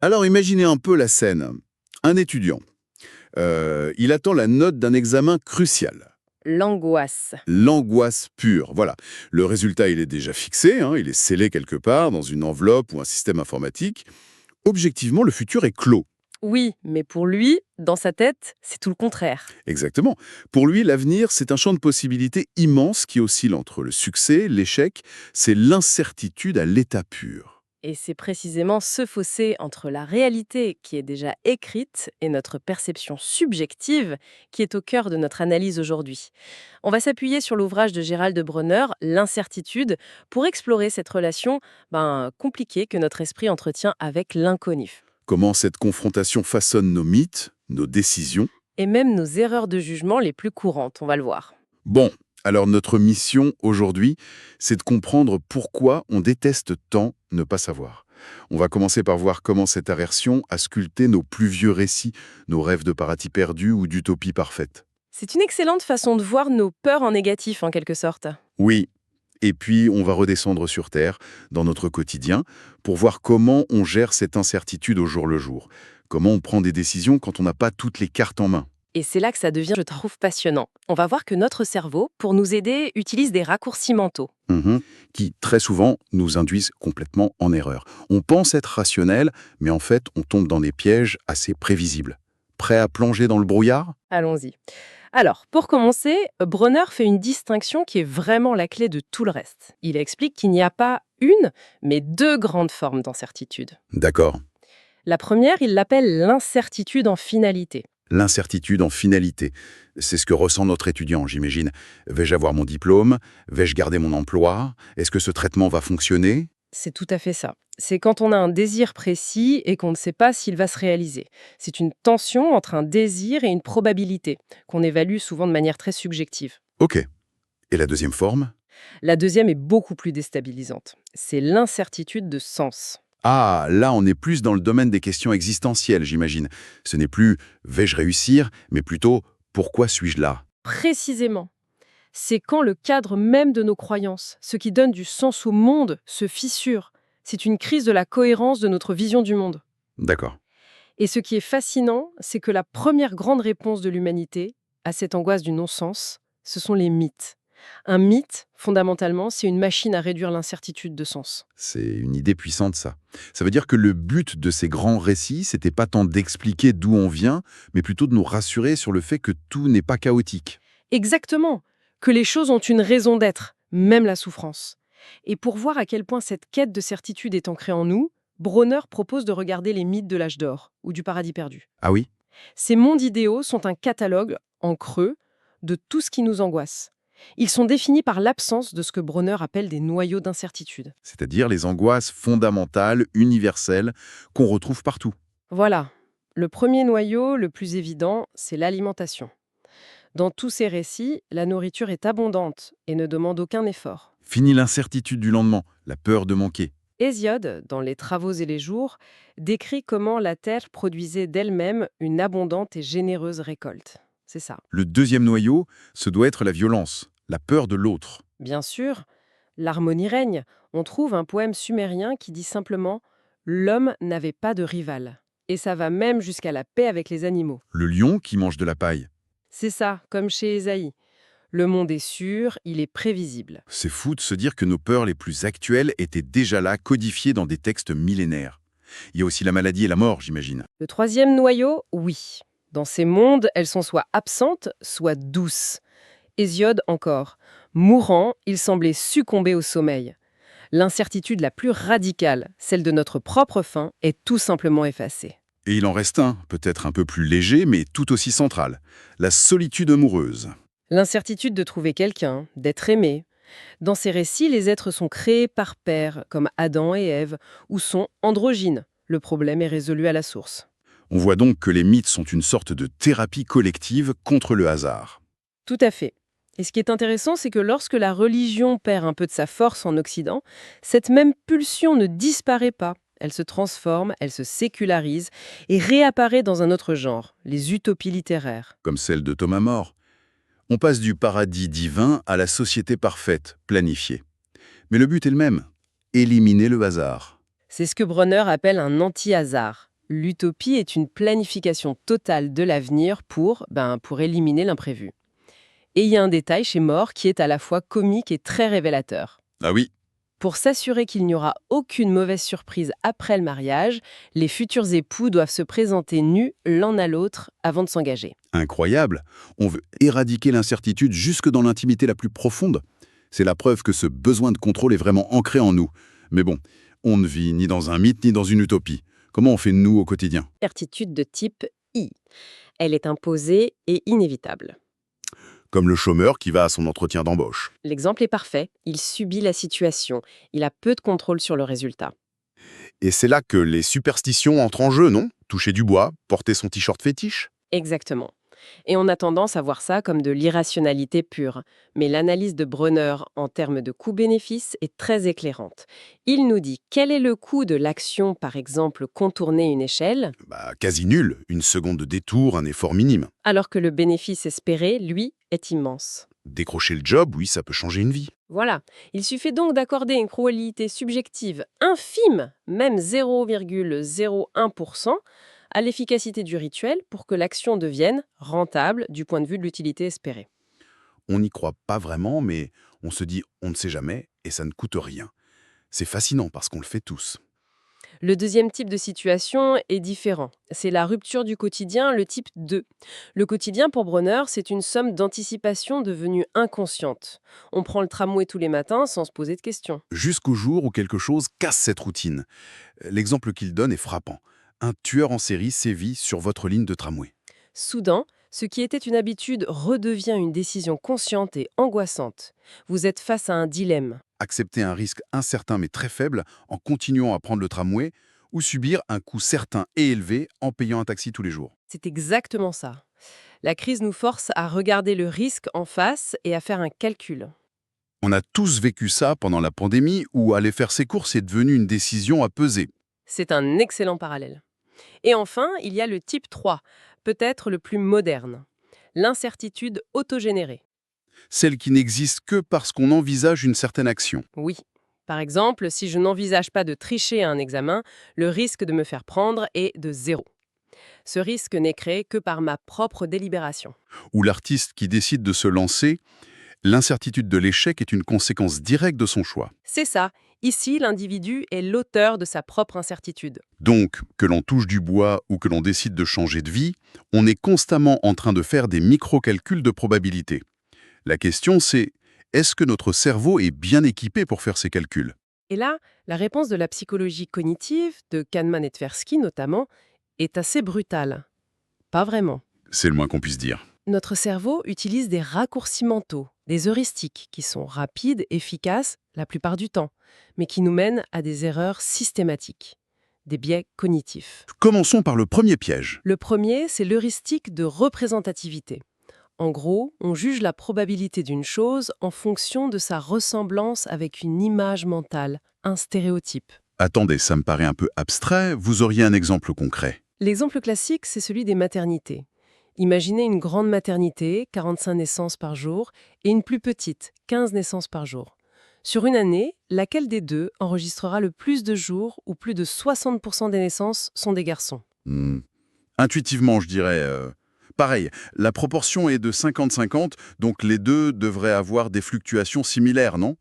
Alors imaginez un peu la scène. Un étudiant. Il attend la note d'un examen crucial. L'angoisse. L'angoisse pure, voilà. Le résultat, il est déjà fixé, hein, il est scellé quelque part dans une enveloppe ou un système informatique. Objectivement, le futur est clos. Oui, mais pour lui, dans sa tête, c'est tout le contraire. Exactement. Pour lui, l'avenir, c'est un champ de possibilités immense qui oscille entre le succès, l'échec, c'est l'incertitude à l'état pur. Et c'est précisément ce fossé entre la réalité qui est déjà écrite et notre perception subjective qui est au cœur de notre analyse aujourd'hui. On va s'appuyer sur l'ouvrage de Gérald de Bronner, L'incertitude, pour explorer cette relation compliquée que notre esprit entretient avec l'inconnu. Comment cette confrontation façonne nos mythes, nos décisions. Et même nos erreurs de jugement les plus courantes, on va le voir. Bon, alors notre mission aujourd'hui, c'est de comprendre pourquoi on déteste tant ne pas savoir. On va commencer par voir comment cette aversion a sculpté nos plus vieux récits, nos rêves de paradis perdus ou d'utopie parfaite. C'est une excellente façon de voir nos peurs en négatif, en quelque sorte. Oui, et puis on va redescendre sur Terre, dans notre quotidien, pour voir comment on gère cette incertitude au jour le jour. Comment on prend des décisions quand on n'a pas toutes les cartes en main. Et c'est là que ça devient, je trouve, passionnant. On va voir que notre cerveau, pour nous aider, utilise des raccourcis mentaux. Qui, très souvent, nous induisent complètement en erreur. On pense être rationnel, mais en fait, on tombe dans des pièges assez prévisibles. Prêt à plonger dans le brouillard? Allons-y. Alors, pour commencer, Bronner fait une distinction qui est vraiment la clé de tout le reste. Il explique qu'il n'y a pas une, mais deux grandes formes d'incertitude. D'accord. La première, il l'appelle l'incertitude en finalité. L'incertitude en finalité. C'est ce que ressent notre étudiant, j'imagine. Vais-je avoir mon diplôme? Vais-je garder mon emploi? Est-ce que ce traitement va fonctionner? C'est tout à fait ça. C'est quand on a un désir précis et qu'on ne sait pas s'il va se réaliser. C'est une tension entre un désir et une probabilité, qu'on évalue souvent de manière très subjective. Ok. Et la deuxième forme? La deuxième est beaucoup plus déstabilisante. C'est l'incertitude de sens. Ah, là, on est plus dans le domaine des questions existentielles, j'imagine. Ce n'est plus vais-je réussir, mais plutôt pourquoi suis-je là? Précisément. C'est quand le cadre même de nos croyances, ce qui donne du sens au monde, se fissure. C'est une crise de la cohérence de notre vision du monde. D'accord. Et ce qui est fascinant, c'est que la première grande réponse de l'humanité à cette angoisse du non-sens, ce sont les mythes. Un mythe, fondamentalement, c'est une machine à réduire l'incertitude de sens. C'est une idée puissante, ça. Ça veut dire que le but de ces grands récits, c'était pas tant d'expliquer d'où on vient, mais plutôt de nous rassurer sur le fait que tout n'est pas chaotique. Exactement, que les choses ont une raison d'être, même la souffrance. Et pour voir à quel point cette quête de certitude est ancrée en nous, Bronner propose de regarder les mythes de l'âge d'or ou du paradis perdu. Ah oui? Ces mondes idéaux sont un catalogue, en creux, de tout ce qui nous angoisse. Ils sont définis par l'absence de ce que Bronner appelle des noyaux d'incertitude. C'est-à-dire les angoisses fondamentales, universelles, qu'on retrouve partout. Voilà. Le premier noyau, le plus évident, c'est l'alimentation. Dans tous ces récits, la nourriture est abondante et ne demande aucun effort. Fini l'incertitude du lendemain, la peur de manquer. Hésiode, dans Les Travaux et les Jours, décrit comment la terre produisait d'elle-même une abondante et généreuse récolte. C'est ça. Le deuxième noyau, ce doit être la violence, la peur de l'autre. Bien sûr, l'harmonie règne. On trouve un poème sumérien qui dit simplement « L'homme n'avait pas de rival ». Et ça va même jusqu'à la paix avec les animaux. Le lion qui mange de la paille. C'est ça, comme chez Ésaïe. Le monde est sûr, il est prévisible. C'est fou de se dire que nos peurs les plus actuelles étaient déjà là, codifiées dans des textes millénaires. Il y a aussi la maladie et la mort, j'imagine. Le troisième noyau, oui. Dans ces mondes, elles sont soit absentes, soit douces. Hésiode encore. Mourant, il semblait succomber au sommeil. L'incertitude la plus radicale, celle de notre propre fin, est tout simplement effacée. Et il en reste un, peut-être un peu plus léger, mais tout aussi central. La solitude amoureuse. L'incertitude de trouver quelqu'un, d'être aimé. Dans ces récits, les êtres sont créés par paires, comme Adam et Ève, ou sont androgynes. Le problème est résolu à la source. On voit donc que les mythes sont une sorte de thérapie collective contre le hasard. Tout à fait. Et ce qui est intéressant, c'est que lorsque la religion perd un peu de sa force en Occident, cette même pulsion ne disparaît pas. Elle se transforme, elle se sécularise et réapparaît dans un autre genre, les utopies littéraires. Comme celle de Thomas More. On passe du paradis divin à la société parfaite, planifiée. Mais le but est le même, éliminer le hasard. C'est ce que Bronner appelle un anti-hasard. L'utopie est une planification totale de l'avenir pour éliminer l'imprévu. Et il y a un détail chez More qui est à la fois comique et très révélateur. Ah oui, Pour s'assurer qu'il n'y aura aucune mauvaise surprise après le mariage, les futurs époux doivent se présenter nus l'un à l'autre avant de s'engager. incroyable. On veut éradiquer l'incertitude jusque dans l'intimité la plus profonde. C'est la preuve que ce besoin de contrôle est vraiment ancré en nous. Mais bon, on ne vit ni dans un mythe ni dans une utopie. Comment on fait nous au quotidien? Certitude de type I. Elle est imposée et inévitable. Comme le chômeur qui va à son entretien d'embauche. L'exemple est parfait, il subit la situation, il a peu de contrôle sur le résultat. Et c'est là que les superstitions entrent en jeu, non? Toucher du bois, porter son t-shirt fétiche? Exactement. Et on a tendance à voir ça comme de l'irrationalité pure. Mais l'analyse de Brunner en termes de coût-bénéfice est très éclairante. Il nous dit quel est le coût de l'action, par exemple, contourner une échelle, Quasi nul. Une seconde de détour, un effort minime. alors que le bénéfice espéré, lui, est immense. Décrocher le job, oui, ça peut changer une vie. Voilà. Il suffit donc d'accorder une probabilité subjective infime, même 0,01%, à l'efficacité du rituel pour que l'action devienne rentable du point de vue de l'utilité espérée. On n'y croit pas vraiment, mais on se dit on ne sait jamais et ça ne coûte rien. C'est fascinant parce qu'on le fait tous. Le deuxième type de situation est différent. C'est la rupture du quotidien, le type 2. Le quotidien, pour Bronner, c'est une somme d'anticipation devenue inconsciente. On prend le tramway tous les matins sans se poser de questions. Jusqu'au jour où quelque chose casse cette routine. L'exemple qu'il donne est frappant. Un tueur en série sévit sur votre ligne de tramway. Soudain, ce qui était une habitude redevient une décision consciente et angoissante. Vous êtes face à un dilemme. Accepter un risque incertain mais très faible en continuant à prendre le tramway ou subir un coût certain et élevé en payant un taxi tous les jours. C'est exactement ça. La crise nous force à regarder le risque en face et à faire un calcul. On a tous vécu ça pendant la pandémie où aller faire ses courses est devenu une décision à peser. C'est un excellent parallèle. Et enfin, il y a le type 3, peut-être le plus moderne. L'incertitude autogénérée. Celle qui n'existe que parce qu'on envisage une certaine action. Oui. Par exemple, si je n'envisage pas de tricher à un examen, le risque de me faire prendre est de 0. Ce risque n'est créé que par ma propre délibération. Ou l'artiste qui décide de se lancer, l'incertitude de l'échec est une conséquence directe de son choix. C'est ça. Ici, l'individu est l'auteur de sa propre incertitude. Donc, que l'on touche du bois ou que l'on décide de changer de vie, on est constamment en train de faire des micro-calculs de probabilité. La question c'est, est-ce que notre cerveau est bien équipé pour faire ces calculs? Et là, la réponse de la psychologie cognitive, de Kahneman et Tversky notamment, est assez brutale. Pas vraiment. C'est le moins qu'on puisse dire. Notre cerveau utilise des raccourcis mentaux, des heuristiques, qui sont rapides, efficaces la plupart du temps, mais qui nous mènent à des erreurs systématiques, des biais cognitifs. Commençons par le premier piège. Le premier, c'est l'heuristique de représentativité. En gros, on juge la probabilité d'une chose en fonction de sa ressemblance avec une image mentale, un stéréotype. Attendez, ça me paraît un peu abstrait, vous auriez un exemple concret? L'exemple classique, c'est celui des maternités. Imaginez une grande maternité, 45 naissances par jour, et une plus petite, 15 naissances par jour. Sur une année, laquelle des deux enregistrera le plus de jours où plus de 60% des naissances sont des garçons? Intuitivement, je dirais... Pareil, la proportion est de 50-50, donc les deux devraient avoir des fluctuations similaires, non?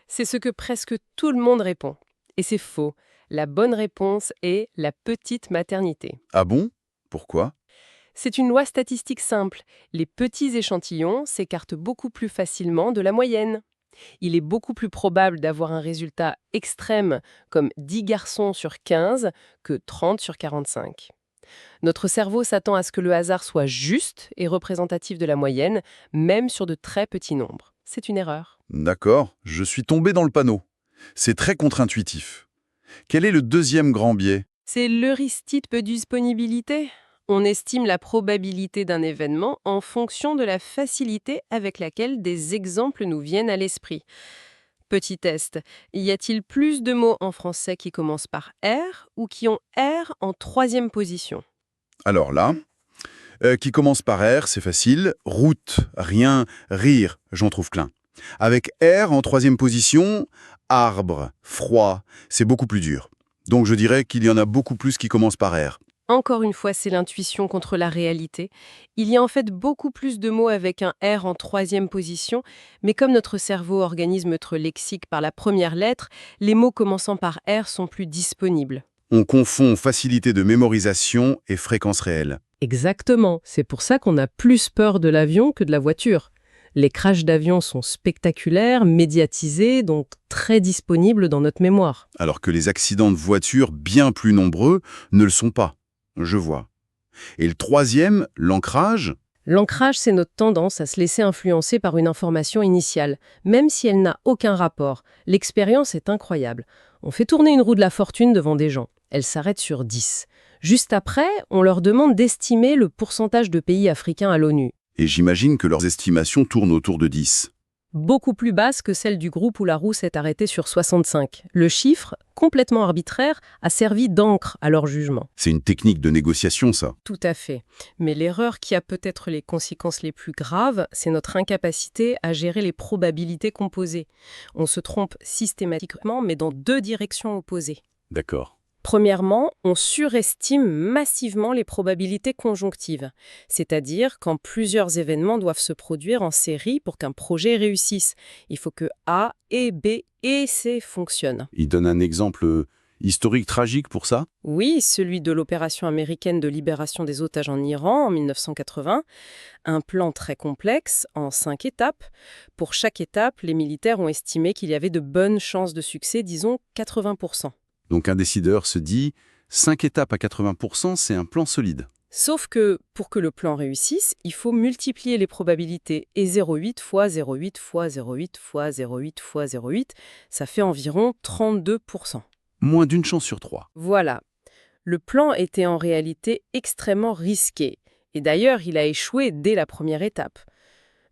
C'est ce que presque tout le monde répond. Et c'est faux. La bonne réponse est la petite maternité. Ah bon? Pourquoi? C'est une loi statistique simple. Les petits échantillons s'écartent beaucoup plus facilement de la moyenne. Il est beaucoup plus probable d'avoir un résultat extrême comme 10 garçons sur 15 que 30 sur 45. Notre cerveau s'attend à ce que le hasard soit juste et représentatif de la moyenne, même sur de très petits nombres. C'est une erreur. D'accord, je suis tombé dans le panneau. C'est très contre-intuitif. Quel est le deuxième grand biais? C'est l'heuristique de disponibilité. On estime la probabilité d'un événement en fonction de la facilité avec laquelle des exemples nous viennent à l'esprit. Petit test, y a-t-il plus de mots en français qui commencent par R ou qui ont R en troisième position? Alors là, qui commence par R, c'est facile. Route, rien, rire, j'en trouve plein. Avec R en troisième position, arbre, froid, c'est beaucoup plus dur. Donc je dirais qu'il y en a beaucoup plus qui commencent par R. Encore une fois, c'est l'intuition contre la réalité. Il y a en fait beaucoup plus de mots avec un R en troisième position, mais comme notre cerveau organise notre lexique par la première lettre, les mots commençant par R sont plus disponibles. On confond facilité de mémorisation et fréquence réelle. Exactement, c'est pour ça qu'on a plus peur de l'avion que de la voiture. Les crashs d'avions sont spectaculaires, médiatisés, donc très disponibles dans notre mémoire. Alors que les accidents de voiture, bien plus nombreux, ne le sont pas. Je vois. Et le troisième, l'ancrage, L'ancrage, c'est notre tendance à se laisser influencer par une information initiale, même si elle n'a aucun rapport. L'expérience est incroyable. On fait tourner une roue de la fortune devant des gens. Elle s'arrête sur 10. Juste après, on leur demande d'estimer le pourcentage de pays africains à l'ONU. et j'imagine que leurs estimations tournent autour de 10. Beaucoup plus basse que celle du groupe où la roue s'est arrêtée sur 65. Le chiffre, complètement arbitraire, a servi d'encre à leur jugement. C'est une technique de négociation, ça. Tout à fait. Mais l'erreur qui a peut-être les conséquences les plus graves, c'est notre incapacité à gérer les probabilités composées. On se trompe systématiquement, mais dans deux directions opposées. D'accord. Premièrement, on surestime massivement les probabilités conjonctives, c'est-à-dire quand plusieurs événements doivent se produire en série pour qu'un projet réussisse. Il faut que A et B et C fonctionnent. Il donne un exemple historique tragique pour ça? Oui, celui de l'opération américaine de libération des otages en Iran en 1980, un plan très complexe en 5 étapes. Pour chaque étape, les militaires ont estimé qu'il y avait de bonnes chances de succès, disons 80%. Donc un décideur se dit, 5 étapes à 80%, c'est un plan solide. Sauf que, pour que le plan réussisse, il faut multiplier les probabilités. Et 0,8 fois 0,8 fois 0,8 fois 0,8 fois 0,8, ça fait environ 32%. Moins d'une chance sur 3. Voilà. Le plan était en réalité extrêmement risqué. Et d'ailleurs, il a échoué dès la première étape.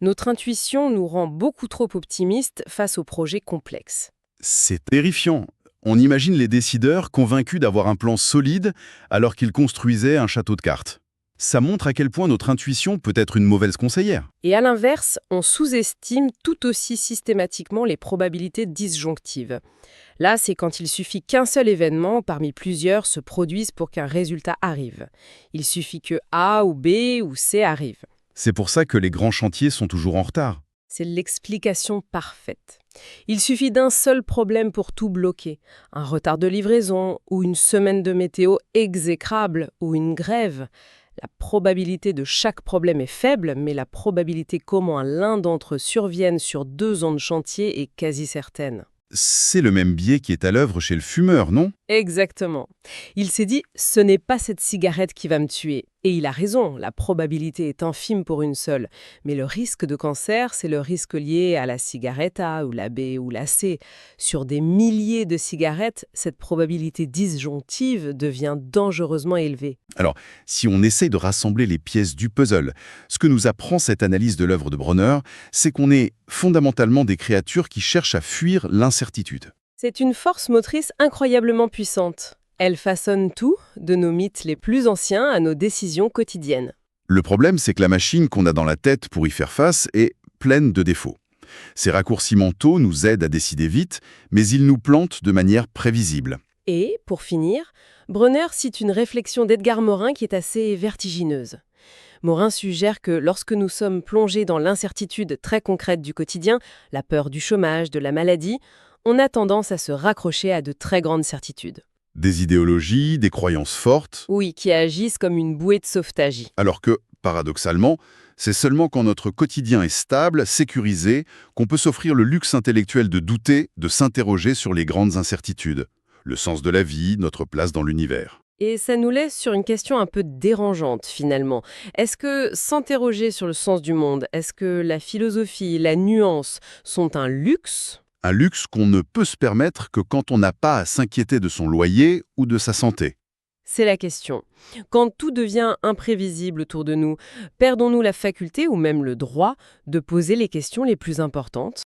Notre intuition nous rend beaucoup trop optimistes face aux projets complexes. C'est terrifiant. On imagine les décideurs convaincus d'avoir un plan solide alors qu'ils construisaient un château de cartes. Ça montre à quel point notre intuition peut être une mauvaise conseillère. Et à l'inverse, on sous-estime tout aussi systématiquement les probabilités disjonctives. Là, c'est quand il suffit qu'un seul événement parmi plusieurs se produise pour qu'un résultat arrive. Il suffit que A ou B ou C arrive. C'est pour ça que les grands chantiers sont toujours en retard. C'est l'explication parfaite. Il suffit d'un seul problème pour tout bloquer. Un retard de livraison, ou une semaine de météo exécrable, ou une grève. La probabilité de chaque problème est faible, mais la probabilité qu'au moins l'un d'entre eux survienne sur 2 ans de chantier est quasi certaine. C'est le même biais qui est à l'œuvre chez le fumeur, non? Exactement. Il s'est dit « ce n'est pas cette cigarette qui va me tuer ». Et il a raison, la probabilité est infime pour une seule. Mais le risque de cancer, c'est le risque lié à la cigarette A ou la B ou la C. Sur des milliers de cigarettes, cette probabilité disjonctive devient dangereusement élevée. Alors, si on essaye de rassembler les pièces du puzzle, ce que nous apprend cette analyse de l'œuvre de Bronner, c'est qu'on est fondamentalement des créatures qui cherchent à fuir l'incertitude. C'est une force motrice incroyablement puissante. Elle façonne tout, de nos mythes les plus anciens à nos décisions quotidiennes. Le problème, c'est que la machine qu'on a dans la tête pour y faire face est pleine de défauts. Ces raccourcis mentaux nous aident à décider vite, mais ils nous plantent de manière prévisible. Et, pour finir, Bronner cite une réflexion d'Edgar Morin qui est assez vertigineuse. Morin suggère que lorsque nous sommes plongés dans l'incertitude très concrète du quotidien, la peur du chômage, de la maladie, on a tendance à se raccrocher à de très grandes certitudes. Des idéologies, des croyances fortes, Oui, qui agissent comme une bouée de sauvetage. alors que, paradoxalement, c'est seulement quand notre quotidien est stable, sécurisé, qu'on peut s'offrir le luxe intellectuel de douter, de s'interroger sur les grandes incertitudes. Le sens de la vie, notre place dans l'univers. Et ça nous laisse sur une question un peu dérangeante, finalement. Est-ce que s'interroger sur le sens du monde, est-ce que la philosophie, la nuance sont un luxe ? Un luxe qu'on ne peut se permettre que quand on n'a pas à s'inquiéter de son loyer ou de sa santé. C'est la question. Quand tout devient imprévisible autour de nous, perdons-nous la faculté ou même le droit de poser les questions les plus importantes ?